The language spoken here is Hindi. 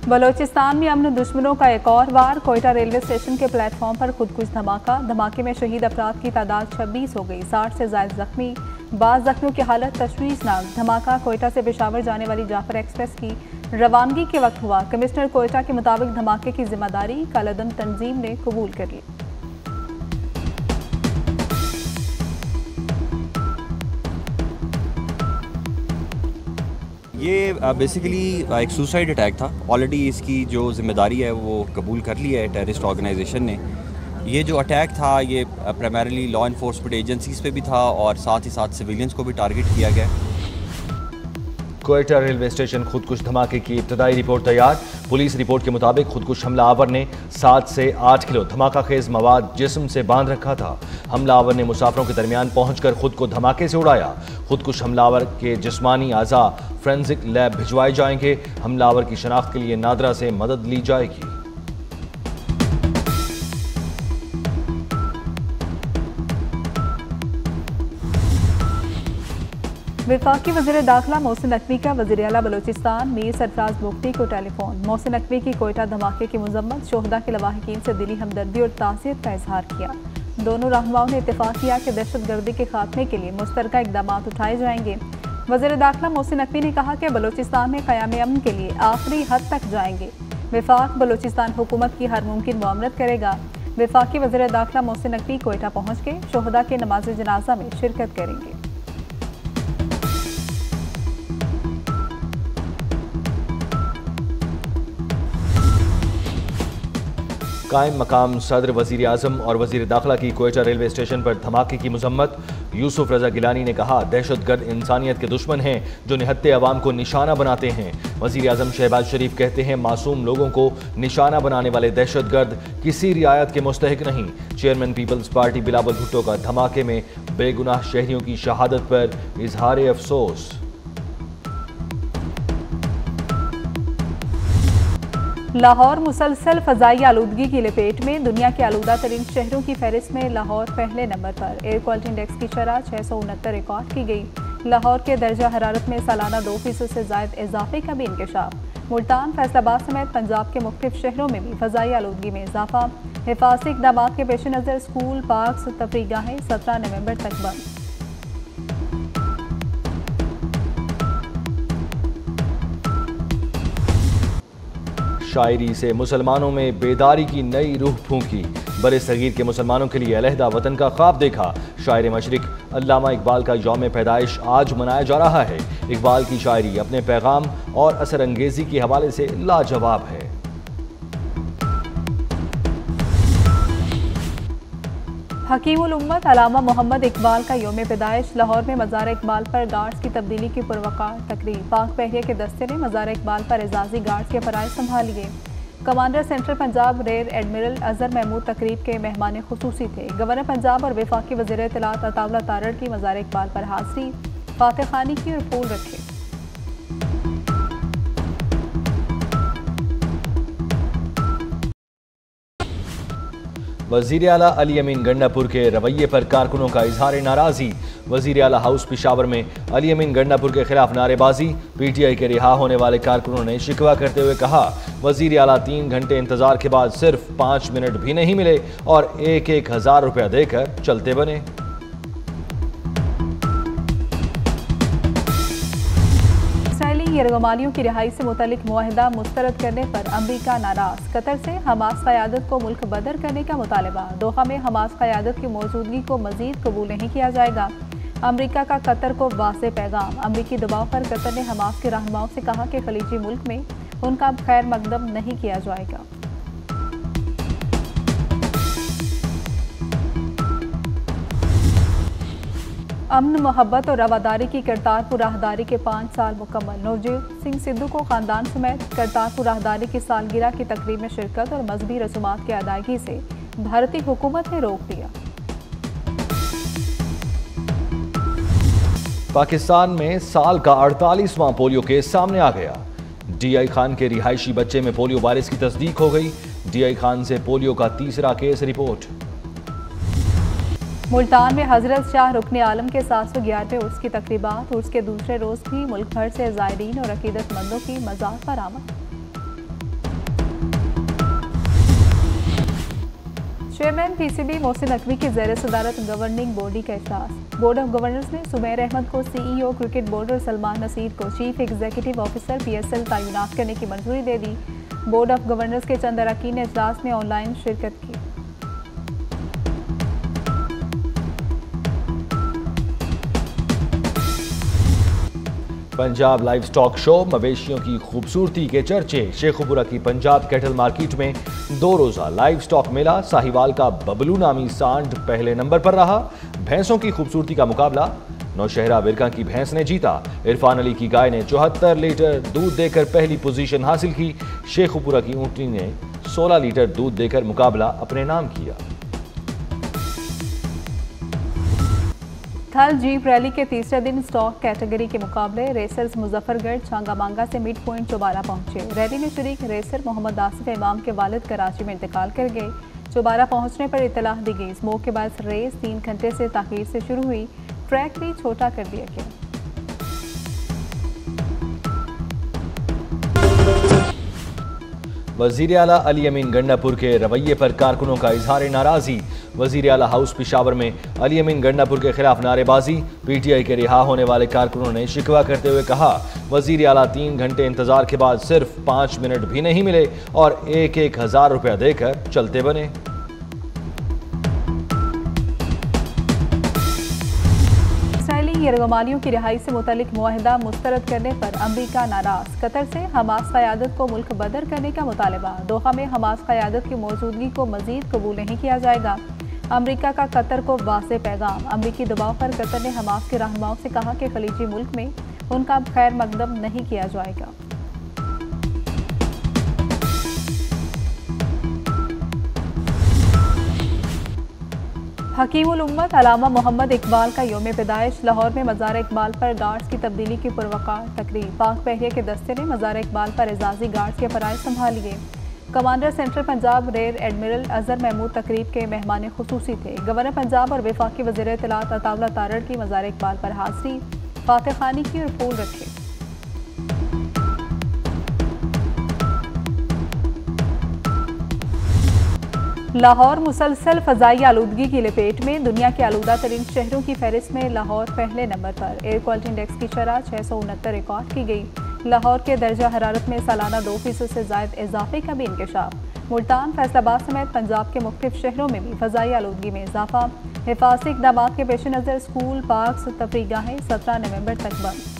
बलोचिस्तान में अमन दुश्मनों का एक और वार। कोयटा रेलवे स्टेशन के प्लेटफॉर्म पर खुदकुश धमाका। धमाके में शहीद अफराद की तादाद 26 हो गई, 60 से ज्यादा जख्मी। बाज़ जख्मियों की हालत तशवीशनाक। धमाका कोयटा से पेशावर जाने वाली जाफर एक्सप्रेस की रवानगी के वक्त हुआ। कमिश्नर कोयटा के मुताबिक धमाके की जिम्मेदारी कालादम तंजीम ने कबूल कर ली। ये बेसिकली एक सुसाइड अटैक था। ऑलरेडी इसकी जो जिम्मेदारी है वो कबूल कर ली है टेररिस्ट ऑर्गेनाइजेशन ने। ये जो अटैक था ये प्राइमरीली लॉ इन्फोर्समेंट एजेंसीज पे भी था और साथ ही साथ सिविलियंस को भी टारगेट किया गया। कोयटा रेलवे स्टेशन खुदकुश धमाके की इब्तदाई रिपोर्ट तैयार। पुलिस रिपोर्ट के मुताबिक खुदकुश हमलावर ने 7 से 8 किलो धमाका खेज मवाद जिस्म से बांध रखा था। हमलावर ने मुसाफिरों के दरमियान पहुंचकर खुद को धमाके से उड़ाया। खुदकुश हमलावर के जिस्मानी आज़ा फोरेंसिक लैब भिजवाए जाएंगे। हमलावर की शनाख्त के लिए नादरा से मदद ली जाएगी। वफाकी वज़ीर दाखिला मोहसिन नकवी का वज़ीर आला बलोचिस्तान मीर सरफराज बुख्ती को टेलीफोन। मोहसिन नकवी की कोयटा धमाके की मजम्मत, शोहदा के लवाहिकीन से दिली हमदर्दी और ताज़ियत का इजहार किया। दोनों रहनुमाओं ने इत्तेफाक किया कि दहशतगर्दी के खात्मे के लिए मुश्तरका इकदाम उठाए जाएंगे। वज़ीर दाखिला मोहसिन नकवी ने कहा कि बलोचिस्तान में क़याम अमन के लिए आखिरी हद तक जाएंगे। वफाक बलोचिस्तान हुकूमत की हर मुमकिन मुआवनत करेगा। वफाकी वज़ीर दाखिला मोहसिन नकवी कोयटा पहुँच के शोहदा के नमाज जनाजा में शिरकत करेंगे। कायम मकाम सदर वज़ीर आज़म और वज़ीर दाखिला की कोयटा रेलवे स्टेशन पर धमाके की मजम्मत। यूसुफ रजा गिलानी ने कहा, दहशतगर्द इंसानियत के दुश्मन हैं जो निहत्ते अवाम को निशाना बनाते हैं। वज़ीर आज़म शहबाज शरीफ कहते हैं, मासूम लोगों को निशाना बनाने वाले दहशतगर्द किसी रियायत के मुस्तहिक नहीं। चेयरमैन पीपल्स पार्टी बिलावल भुट्टो का धमाके में बेगुनाह शहरियों की शहादत पर इजहार अफसोस। लाहौर मुसलसल फ़ज़ाई आलूदगी की लपेट में। दुनिया के आलूदा तरीन शहरों की फहरिस्त में लाहौर पहले नंबर पर। एयर क्वालिटी इंडेक्स की शरह 669 रिकॉर्ड की गई। लाहौर के दर्जा हरारत में सालाना 2% से ज़ायद इजाफे का भी इंकशाफ। मुल्तान, फैसलाबाद समेत पंजाब के मुख्तलिफ शहरों में भी फ़ज़ाई आलूदगी में इजाफा। हिफाजती इक़दाम के पेश नज़र स्कूल, पार्क, तफरीहगाहें 17 नवंबर तक बंद। शायरी से मुसलमानों में बेदारी की नई रूह फूंकी। बरे सगीर के मुसलमानों के लिए अलहदा वतन का ख्वाब देखा। शायर मशरिक अल्लामा इकबाल का यौम पैदाइश आज मनाया जा रहा है। इकबाल की शायरी अपने पैगाम और असर अंगेजी के हवाले से लाजवाब है। हकीमुल उम्मत अल्लामा मोहम्मद इकबाल का यौम पैदाइश। लाहौर में मज़ार इकबाल पर गार्ड्स की तब्दीली की पुरवकार तकरीब। पाक बहरिया के दस्ते ने मज़ार इकबाल पर एजाजी गार्ड्स के फ़राइज़ संभाल लिए। Commander central Punjab rear admiral Azhar Mahmood तकरीब के मेहमान खुसूसी थे। गवर्नर पंजाब और वफाकी वज़ीर इत्तलात अताउल्लाह तारड़ की मज़ार इकबाल पर हाज़री, फातिह खानी की और फूल रखे। वज़ीर आला अली अमीन गंडापुर के रवैये पर कारकुनों का इजहार नाराज़गी। वज़ीर आला हाउस पिशावर में अली अमीन गंडापुर के खिलाफ नारेबाजी। पीटीआई के रिहा होने वाले कारकुनों ने शिकवा करते हुए कहा, वज़ीर आला 3 घंटे इंतजार के बाद सिर्फ 5 मिनट भी नहीं मिले और 1,000 रुपया देकर चलते बने। यरगमालियों की रिहाई से मुतल्लिक मुआहिदा मुस्तरद करने पर अमरीका नाराज। कतर से हमास क़यादत को मुल्क बदर करने का मुतालबा। दोहा में हमास क़यादत की मौजूदगी को मजीद कबूल नहीं किया जाएगा। अमरीका का कतर को वाज़ेह पैगाम। अमरीकी दबाव पर कतर ने हमास के रहनुमाओं से कहा कि खलीजी मुल्क में उनका खैर मकदम नहीं किया जाएगा। अमन, मोहब्बत और रवादारी की करतारपुर राहदारी के 5 साल मुकम्मल। नवजोत सिंह सिद्धू को खानदान समेत करतारपुर राहदारी की सालगिरह की तकरीब में शिरकत और मजहबी रसूमात की अदायगी से भारतीय हुकूमत ने रोक दिया। पाकिस्तान में साल का 48वां पोलियो केस सामने आ गया। डीआई खान के रिहायशी बच्चे में पोलियो वायरस की तस्दीक हो गई। डीआई खान से पोलियो का 3रा केस रिपोर्ट। मुल्तान में हजरत शाह रुकन आलम के 711वें उर्स की तकरीबात। उर्स के दूसरे रोज भी मुल्क भर से ज़ायरीन और अकीदतमंदों की मज़ार पर आमद। चेयरमैन पीसीबी मोहसिन नकवी की ज़ेर सदारत गवर्निंग बॉडी का इजलास। बोर्ड ऑफ गवर्नर्स ने सुमैर अहमद को सीईओ क्रिकेट बोर्ड और सलमान नसीर को चीफ एग्जीक्यूटिव ऑफिसर पीएसएल तैनात करने की मंजूरी दे दी। बोर्ड ऑफ गवर्नर्स के चंद अरकान ने इजलास में ऑनलाइन शिरकत की। पंजाब लाइव स्टॉक शो, मवेशियों की खूबसूरती के चर्चे। शेखुपुरा की पंजाब कैटल मार्केट में 2 रोज़ा लाइव स्टॉक मेला। साहिवाल का बबलू नामी सांड पहले नंबर पर रहा। भैंसों की खूबसूरती का मुकाबला नौशहरा विरका की भैंस ने जीता। इरफान अली की गाय ने 74 लीटर दूध देकर पहली पोजीशन हासिल की। शेखुपुरा की ऊँटनी ने 16 लीटर दूध देकर मुकाबला अपने नाम किया। थल जीप रैली के तीसरे दिन स्टॉक कैटेगरी के मुकाबले रेसर्स मुजफ्फरगढ़ चांगामांगा से मिड पॉइंट चौबारा पहुंचे। रैली में शरीक रेसर मोहम्मद आसिफ इमाम के वालिद कराची में इंतकाल कर गए। चौबारा पहुंचने पर इतलाह दी गई। स्मोक के बाद रेस 3 घंटे से ताखीर से शुरू हुई। ट्रैक भी छोटा कर दिया गया। वज़ीर आला अली अमीन गंडापुर के रवैये पर कारकुनों का इजहार नाराज़ी। वज़ीर आला हाउस पेशावर में अली अमीन गंडापुर के खिलाफ नारेबाजी। पीटीआई के रिहा होने वाले कारकुनों ने शिकवा करते हुए कहा, वज़ीर आला 3 घंटे इंतजार के बाद सिर्फ 5 मिनट भी नहीं मिले और 1,000 रुपया देकर चलते बने। यरगमालियों की रिहाई से मुतालिक मुआहिदा मुस्तरद करने पर अमरीका नाराज। कतर से हमास क़यादत को मुल्क बदर करने का मुतालबा। दोहा में हमास क़यादत की मौजूदगी को मजीद कबूल नहीं किया जाएगा। अमरीका का कतर को वाज़ेह पैगाम। अमरीकी दबाव पर कतर ने हमास के रहनुमाओं से कहा कि खलीजी मुल्क में उनका खैर मकदम नहीं किया जाएगा। हकीमुल उम्मत अलामा मोहम्मद इकबाल का यौम पैदाइश। लाहौर में मज़ार इकबाल पर गार्ड्स की तब्दीली की पुरवकार तकरीब। पाक बहरिया के दस्ते ने मज़ार इकबाल पर एजाजी गार्ड्स के फ़राइज़ संभाल लिए। Commander central Punjab rear admiral Azhar Mahmood तकरीब के मेहमान खुसूसी थे। गवर्नर पंजाब और वफाकी वज़ीर इत्तलात अताउल्लाह तारड़ की मज़ार इकबाल पर हाज़री। फातिह खानी की और फूल रखे। लाहौर मुसलसल फ़ज़ाई आलूदगी की लपेट में। दुनिया के आलूदा तरीन शहरों की फहरिस्त में लाहौर पहले नंबर पर। एयर क्वालिटी इंडेक्स की शरह 669 रिकॉर्ड की गई। लाहौर के दर्जा हरारत में सालाना 2% से ज़ायद इजाफे का भी इंकशाफ। मुल्तान, फैसलाबाद समेत पंजाब के मुख्तलिफ शहरों में भी फ़ज़ाई आलूदगी में इजाफा। हिफाजती इक़दामात के पेश नज़र स्कूल, पार्क, तफरीह गाहें 17 नवंबर तक बंद।